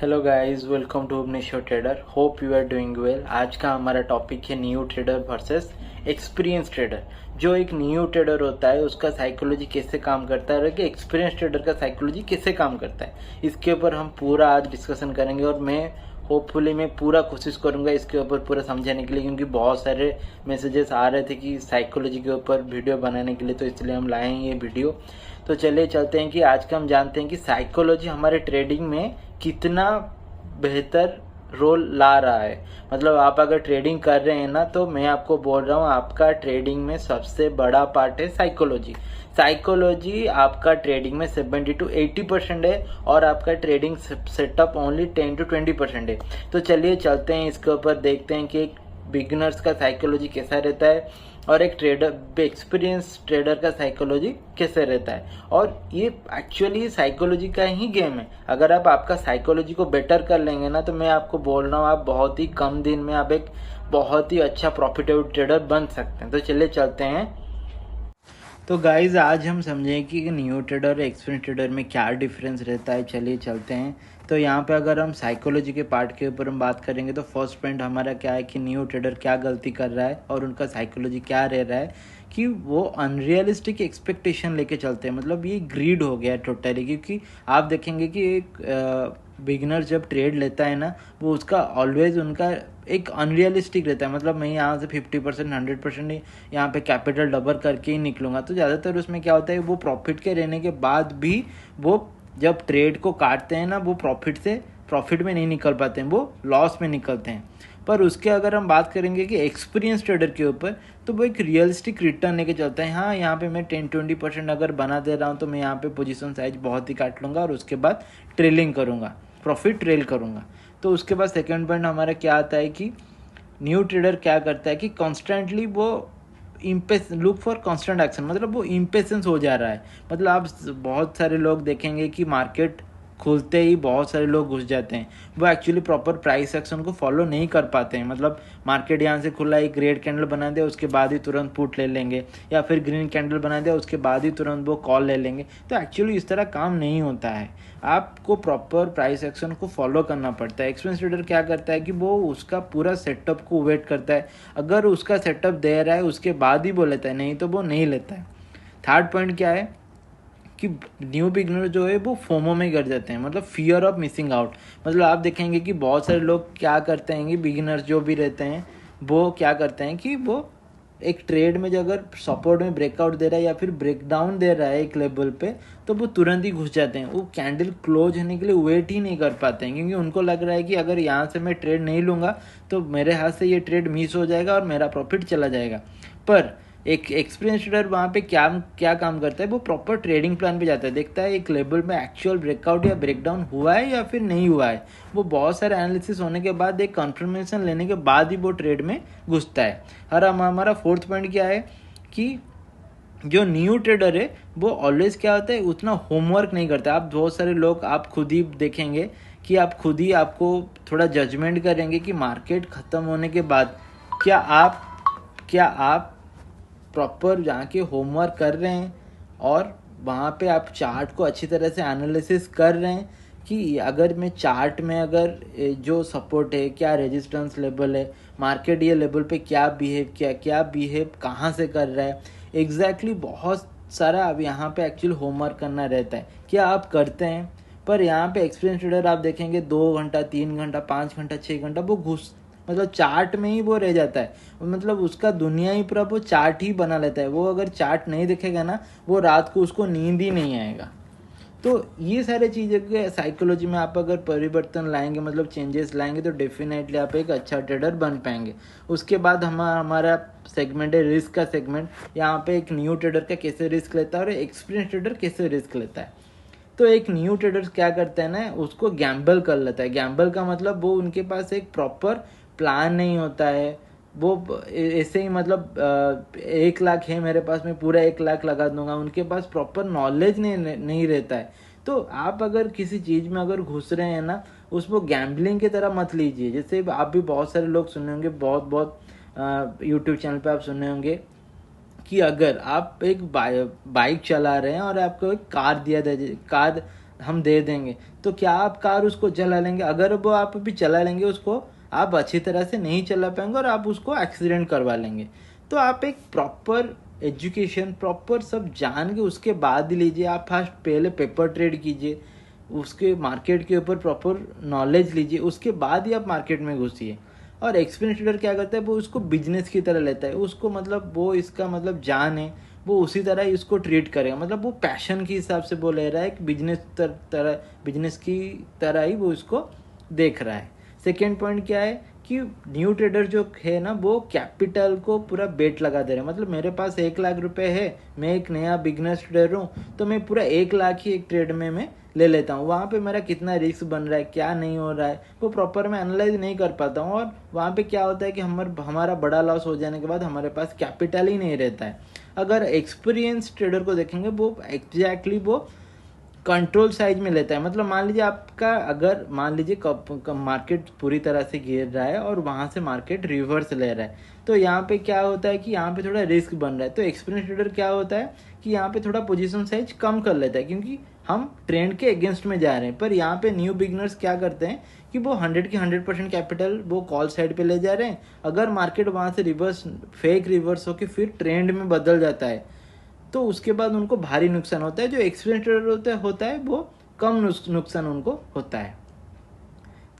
Hello guys, welcome to Bhubaneswar trader. Hope you are doing well. आज का हमारा topic है new trader versus experience trader. जो एक न्यू ट्रेडर होता है उसका साइकोलॉजी कैसे काम करता है और एक एक्सपीरियंस ट्रेडर का साइकोलॉजी कैसे काम करता है, इसके ऊपर हम पूरा आज डिस्कशन करेंगे। और मैं पूरा कोशिश करूंगा इसके ऊपर पूरा समझाने के लिए, क्योंकि बहुत सारे मैसेजेस आ रहे थे कि साइकोलॉजी के ऊपर वीडियो बनाने के लिए, तो इसलिए हम लाए हैं ये वीडियो। तो चलिए चलते हैं कि आज का हम जानते हैं कि साइकोलॉजी हमारे ट्रेडिंग में कितना बेहतर रोल ला रहा है। मतलब आप अगर ट्रेडिंग कर रहे हैं ना, तो मैं आपको बोल रहा हूँ आपका ट्रेडिंग में सबसे बड़ा पार्ट है साइकोलॉजी। साइकोलॉजी आपका ट्रेडिंग में 70 to 80% है और आपका ट्रेडिंग सेटअप ओनली 10 to 20% है। तो चलिए चलते हैं इसके ऊपर, देखते हैं कि एक बिगिनर्स का साइकोलॉजी कैसा रहता है और एक एक्सपीरियंस ट्रेडर का साइकोलॉजी कैसे रहता है। और ये एक्चुअली साइकोलॉजी का ही गेम है। अगर आप आपका साइकोलॉजी को बेटर कर लेंगे ना, तो मैं आपको बोल रहा हूँ आप बहुत ही कम दिन में आप एक बहुत ही अच्छा प्रॉफिटेबल ट्रेडर बन सकते हैं। तो चलिए चलते हैं। तो गाइज आज हम समझें कि न्यू ट्रेडर और एक्सपीरियंस ट्रेडर में क्या डिफरेंस रहता है। चलिए चलते हैं। तो यहाँ पे अगर हम साइकोलॉजी के पार्ट के ऊपर हम बात करेंगे, तो फर्स्ट पॉइंट हमारा क्या है कि न्यू ट्रेडर क्या गलती कर रहा है और उनका साइकोलॉजी क्या रह रहा है कि वो अनरियलिस्टिक एक्सपेक्टेशन लेके चलते हैं। मतलब ये ग्रीड हो गया है टोटली। क्योंकि आप देखेंगे कि एक बिगिनर जब ट्रेड लेता है ना, वो उसका ऑलवेज उनका एक अनरियलिस्टिक रहता है। मतलब मैं यहाँ से 50% 100% यहाँ पे कैपिटल डबल करके ही निकलूंगा। तो ज़्यादातर उसमें क्या होता है, वो प्रॉफिट के रहने के बाद भी वो जब ट्रेड को काटते हैं ना, वो प्रॉफिट में नहीं निकल पाते हैं, वो लॉस में निकलते हैं। पर उसके अगर हम बात करेंगे कि एक्सपीरियंस ट्रेडर के ऊपर, तो वो एक रियलिस्टिक रिटर्न लेके चलता है। हाँ, यहाँ पे मैं 10-20% अगर बना दे रहा हूँ, तो मैं यहाँ पे पोजीशन साइज बहुत ही काट लूँगा और उसके बाद ट्रेलिंग करूँगा, प्रॉफिट ट्रेल करूँगा। तो उसके बाद सेकंड पॉइंट हमारा क्या आता है कि न्यू ट्रेडर क्या करता है कि कॉन्स्टेंटली वो लुक फॉर कांस्टेंट एक्शन। मतलब वो इम्पेशेंस हो जा रहा है। मतलब आप बहुत सारे लोग देखेंगे कि मार्केट खुलते ही बहुत सारे लोग घुस जाते हैं। वो एक्चुअली प्रॉपर प्राइस एक्शन को फॉलो नहीं कर पाते हैं। मतलब मार्केट यहाँ से खुला, एक रेड कैंडल बना दिया, उसके बाद ही तुरंत पुट ले लेंगे, या फिर ग्रीन कैंडल बना दिया, उसके बाद ही तुरंत वो कॉल ले लेंगे। तो एक्चुअली इस तरह काम नहीं होता है। आपको प्रॉपर प्राइस एक्शन को फॉलो करना पड़ता है। एक्सपीरियंस ट्रेडर क्या करता है कि वो उसका पूरा सेटअप को वेट करता है। अगर उसका सेटअप दे रहा है उसके बाद ही वो लेता है, नहीं तो वो नहीं लेता है। थर्ड पॉइंट क्या है कि न्यू बिगनर जो है वो फोमो में गिर जाते हैं। मतलब फियर ऑफ मिसिंग आउट। मतलब आप देखेंगे कि बहुत सारे लोग क्या करते हैं कि बिगिनर्स जो भी रहते हैं, वो क्या करते हैं कि वो एक ट्रेड में जो अगर सपोर्ट में ब्रेकआउट दे रहा है या फिर ब्रेकडाउन दे रहा है एक लेवल पे, तो वो तुरंत ही घुस जाते हैं। वो कैंडल क्लोज होने के लिए वेट ही नहीं कर पाते हैं, क्योंकि उनको लग रहा है कि अगर यहाँ से मैं ट्रेड नहीं लूँगा तो मेरे हाथ से ये ट्रेड मिस हो जाएगा और मेरा प्रॉफिट चला जाएगा। पर एक एक्सपीरियंस ट्रेडर वहाँ पे क्या क्या काम करता है, वो प्रॉपर ट्रेडिंग प्लान पे जाता है, देखता है एक लेवल में एक्चुअल ब्रेकआउट या ब्रेकडाउन हुआ है या फिर नहीं हुआ है। वो बहुत सारे एनालिसिस होने के बाद, एक कंफर्मेशन लेने के बाद ही वो ट्रेड में घुसता है। और हमारा फोर्थ पॉइंट क्या है कि जो न्यू ट्रेडर है वो ऑलवेज क्या होता है, उतना होमवर्क नहीं करता। आप बहुत सारे लोग आप खुद ही देखेंगे कि आप खुद ही आपको थोड़ा जजमेंट करेंगे कि मार्केट ख़त्म होने के बाद क्या आप प्रॉपर जाके होमवर्क कर रहे हैं और वहाँ पे आप चार्ट को अच्छी तरह से एनालिसिस कर रहे हैं कि अगर मैं चार्ट में अगर जो सपोर्ट है, क्या रेजिस्टेंस लेवल है, मार्केट ये लेवल पे क्या बिहेव कहाँ से कर रहा है एग्जैक्टली बहुत सारा अब यहाँ पे एक्चुअली होमवर्क करना रहता है। क्या आप करते हैं? पर यहाँ पे एक्सपीरियंस ट्रेडर आप देखेंगे 2 घंटा 3 घंटा 5 घंटा 6 घंटा वो घुस मतलब चार्ट में ही वो रह जाता है। मतलब उसका दुनिया ही पूरा वो चार्ट ही बना लेता है। वो अगर चार्ट नहीं दिखेगा ना, वो रात को उसको नींद ही नहीं आएगा। तो ये सारे चीज़ें के साइकोलॉजी में आप अगर परिवर्तन लाएंगे, मतलब चेंजेस लाएंगे, तो डेफिनेटली आप एक अच्छा ट्रेडर बन पाएंगे। उसके बाद हमारा सेगमेंट है रिस्क का सेगमेंट। यहाँ पे एक न्यू ट्रेडर का कैसे रिस्क लेता है और एक्सपीरियंस ट्रेडर कैसे रिस्क लेता है। तो एक न्यू ट्रेडर क्या करता है ना, उसको गैम्बल कर लेता है। गैम्बल का मतलब वो उनके पास एक प्रॉपर प्लान नहीं होता है। वो ऐसे ही मतलब 1 लाख है मेरे पास, मैं पूरा 1 लाख लगा दूंगा। उनके पास प्रॉपर नॉलेज नहीं रहता है। तो आप अगर किसी चीज़ में अगर घुस रहे हैं ना, उसको गैम्बलिंग की तरह मत लीजिए। जैसे आप भी बहुत सारे लोग सुने होंगे, बहुत यूट्यूब चैनल पे आप सुने होंगे कि अगर आप एक बाइक चला रहे हैं और आपको एक कार हम दे देंगे, तो क्या आप कार उसको चला लेंगे? अगर वो आप भी चला लेंगे उसको, आप अच्छी तरह से नहीं चला पाएंगे और आप उसको एक्सीडेंट करवा लेंगे। तो आप एक प्रॉपर एजुकेशन, प्रॉपर सब जान के उसके बाद ही लीजिए। आप फर्स्ट पहले पेपर ट्रेड कीजिए, उसके मार्केट के ऊपर प्रॉपर नॉलेज लीजिए, उसके बाद ही आप मार्केट में घुसिए। और एक्सपीरियंस ट्रेडर क्या करता है, वो उसको बिजनेस की तरह लेता है, उसको मतलब वो इसका मतलब जान है, वो उसी तरह ही उसको ट्रीट करेगा। मतलब वो पैशन के हिसाब से वो ले रहा है कि बिजनेस की तरह ही वो इसको देख रहा है। सेकेंड पॉइंट क्या है कि न्यू ट्रेडर जो है ना, वो कैपिटल को पूरा बेट लगा दे रहे हैं। मतलब मेरे पास 1 लाख रुपए है, मैं एक नया बिगनर ट्रेडर हूँ, तो मैं पूरा 1 लाख ही एक ट्रेड में मैं ले लेता हूँ। वहाँ पे मेरा कितना रिस्क बन रहा है, क्या नहीं हो रहा है, वो प्रॉपर मैं एनालाइज नहीं कर पाता हूँ। और वहाँ पे क्या होता है कि हमारा बड़ा लॉस हो जाने के बाद हमारे पास कैपिटल ही नहीं रहता है। अगर एक्सपीरियंस ट्रेडर को देखेंगे, वो एग्जैक्टली वो कंट्रोल साइज में लेता है। मतलब मान लीजिए आपका, अगर मान लीजिए मार्केट पूरी तरह से गिर रहा है और वहां से मार्केट रिवर्स ले रहा है, तो यहाँ पे क्या होता है कि यहाँ पे थोड़ा रिस्क बन रहा है। तो एक्सपीरियंस ट्रेडर क्या होता है कि यहाँ पे थोड़ा पोजीशन साइज कम कर लेता है, क्योंकि हम ट्रेंड के अगेंस्ट में जा रहे हैं। पर यहाँ पे न्यू बिगनर्स क्या करते हैं कि वो 100% कैपिटल वो कॉल साइड पे ले जा रहे हैं। अगर मार्केट वहां से फेक रिवर्स होकर फिर ट्रेंड में बदल जाता है, तो उसके बाद उनको भारी नुकसान होता है। जो एक्सपीरियंस ट्रेडर होता है वो कम नुकसान उनको होता है।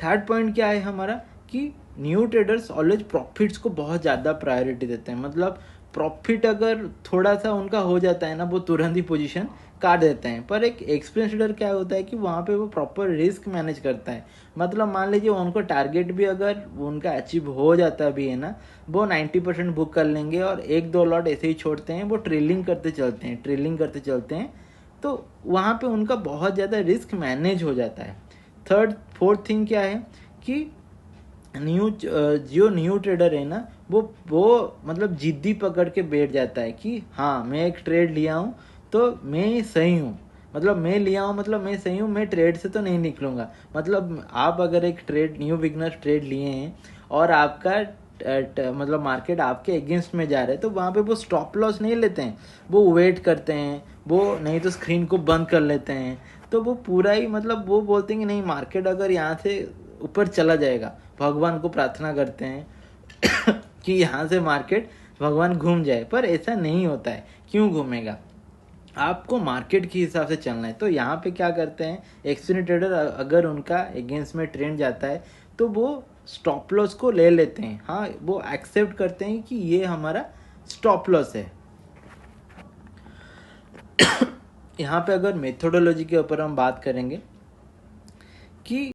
थर्ड पॉइंट क्या है हमारा कि न्यू ट्रेडर्स ऑलवेज प्रॉफिट्स को बहुत ज़्यादा प्रायोरिटी देते हैं। मतलब प्रॉफिट अगर थोड़ा सा उनका हो जाता है ना, वो तुरंत ही पोजीशन काट देते हैं। पर एक एक्सपीरियंस ट्रेडर क्या होता है कि वहाँ पे वो प्रॉपर रिस्क मैनेज करता है। मतलब मान लीजिए उनको टारगेट भी अगर उनका अचीव हो जाता भी है ना, वो 90% बुक कर लेंगे और 1-2 लॉट ऐसे ही छोड़ते हैं, वो ट्रेलिंग करते चलते हैं। तो वहाँ पे उनका बहुत ज़्यादा रिस्क मैनेज हो जाता है। फोर्थ थिंग क्या है कि जो न्यू ट्रेडर है ना, वो मतलब जिद्दी पकड़ के बैठ जाता है कि हाँ मैं एक ट्रेड लिया हूँ तो मैं सही हूँ। मतलब मैं लिया हूँ, मतलब मैं सही हूँ, मैं ट्रेड से तो नहीं निकलूंगा। मतलब आप अगर एक न्यू बिगनर ट्रेड लिए हैं और आपका मतलब मार्केट आपके अगेंस्ट में जा रहा है, तो वहाँ पे वो स्टॉप लॉस नहीं लेते हैं, वो वेट करते हैं, वो नहीं तो स्क्रीन को बंद कर लेते हैं। तो वो पूरा ही मतलब वो बोलते हैं कि नहीं, मार्केट अगर यहाँ से ऊपर चला जाएगा, भगवान को प्रार्थना करते हैं कि यहाँ से मार्केट भगवान घूम जाए। पर ऐसा नहीं होता है। क्यों घूमेगा? आपको मार्केट के हिसाब से चलना है। तो यहाँ पे क्या करते हैं एक्सपीरियंस ट्रेडर, अगर उनका अगेंस्ट में ट्रेंड जाता है तो वो स्टॉप लॉस को ले लेते हैं। हाँ, वो एक्सेप्ट करते हैं कि ये हमारा स्टॉप लॉस है। यहाँ पे अगर मेथोडोलॉजी के ऊपर हम बात करेंगे कि